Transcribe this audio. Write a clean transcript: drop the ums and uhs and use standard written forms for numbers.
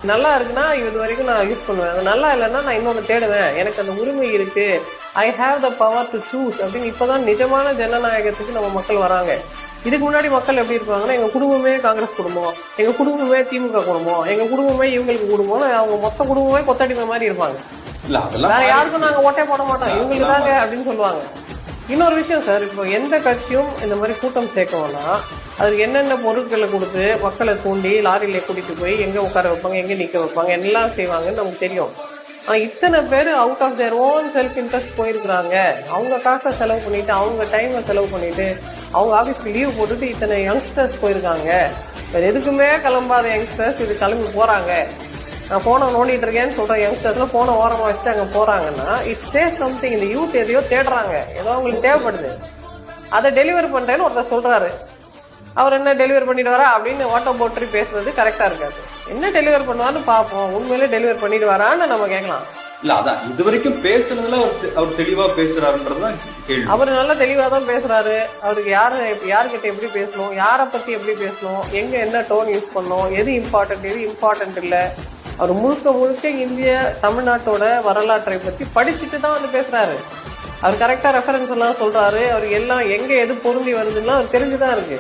நல்லா இருக்குன்னா இது வரைக்கும் நான் யூஸ் பண்ணுவேன், அது நல்லா இல்லைன்னா நான் இன்னொன்று தேடுவேன், எனக்கு அந்த உரிமை இருக்கு, I have the power to choose அப்படின்னு இப்பதான் நிஜமான ஜனநாயகத்துக்கு நம்ம மக்கள் வராங்க. இதுக்கு முன்னாடி மக்கள் எப்படி இருப்பாங்கன்னா, எங்க குடும்பமே காங்கிரஸ் குடும்பம், எங்க குடும்பமே திமுக குடும்பம், எங்க குடும்பமே இவங்களுக்கு குடும்பம், அவங்க மொத்த குடும்பமே கொத்தடிமை மாதிரி இருப்பாங்க. வேற யாருக்கும் நாங்க ஓட்டே போட மாட்டோம், இவங்களுக்கு தாங்க அப்படின்னு சொல்லுவாங்க. இன்னொரு விஷயம் சார், இப்போ எந்த கட்சியும் இந்த மாதிரி கூட்டம் சேர்க்கணும்னா அதுக்கு என்னென்ன பொருட்களை கொடுத்து மக்களை தூண்டி லாரியில கூட்டிட்டு போய் எங்க உட்கார வைப்பாங்க, எங்க நிக்க வைப்பாங்க, எல்லாம் செய்வாங்கன்னு நமக்கு தெரியும். ஆனா இத்தனை பேர் out of their own self interest போயிருக்கிறாங்க. அவங்க காசை செலவு பண்ணிட்டு, அவங்க டைமை செலவு பண்ணிட்டு, அவங்க ஆபீஸ்க்கு லீவ் போட்டுட்டு இத்தனை யங்ஸ்டர்ஸ் போயிருக்காங்க. வேற எதுக்குமே கிளம்பாத யங்ஸ்டர்ஸ் இது கிளம்பி போறாங்க. நான் போனை நோண்டிட்டு இருக்கேன்னு சொல்ற யங்ஸ்டர்ஸ்ல போனை ஓரமா வச்சுட்டு அங்க போறாங்கன்னா இட் சேஸ் சம்திங். இந்த யூத் எதையோ தேடுறாங்க, ஏதோ அவங்களுக்கு தேவைப்படுது, அதை டெலிவர் பண்றேன்னு ஒருத்தர் சொல்றாரு. அவர் என்ன டெலிவர் பண்ணிட்டு வரா அப்படின்னு ஓட்டோ போட்டு பேசுறது கரெக்டா இருக்காது. என்ன டெலிவர் பண்ணுவான்னு பாப்போம், உண்மையிலே டெலிவர் பண்ணிட்டு வரான்னு நம்ம கேட்கலாம். இல்ல அதான் இது வரைக்கும் பேசுறதுல அவர் தெளிவா பேசுறாருன்றதுதான் கேள்வி. அவரு நல்லா தெளிவா தான் பேசுறாரு. அவருக்கு யாருக்கிட்ட எப்படி பேசணும், யாரை பத்தி எப்படி பேசணும், எங்க என்ன டோன் யூஸ் பண்ணணும், எது இம்பார்ட்டன்ட் எது இம்பார்ட்டன்ட் இல்ல, அவர் முழுக்க இந்திய தமிழ்நாட்டோட வரலாற்றை பத்தி படிச்சுட்டு தான் வந்து பேசுறாரு. அவர் கரெக்டா ரெஃபரன்ஸ் எல்லாம் சொல்றாரு. அவருக்கு எல்லாம் எங்க எது பொருந்தி வருதுன்னா அவர் தெரிஞ்சுதான் இருக்கு.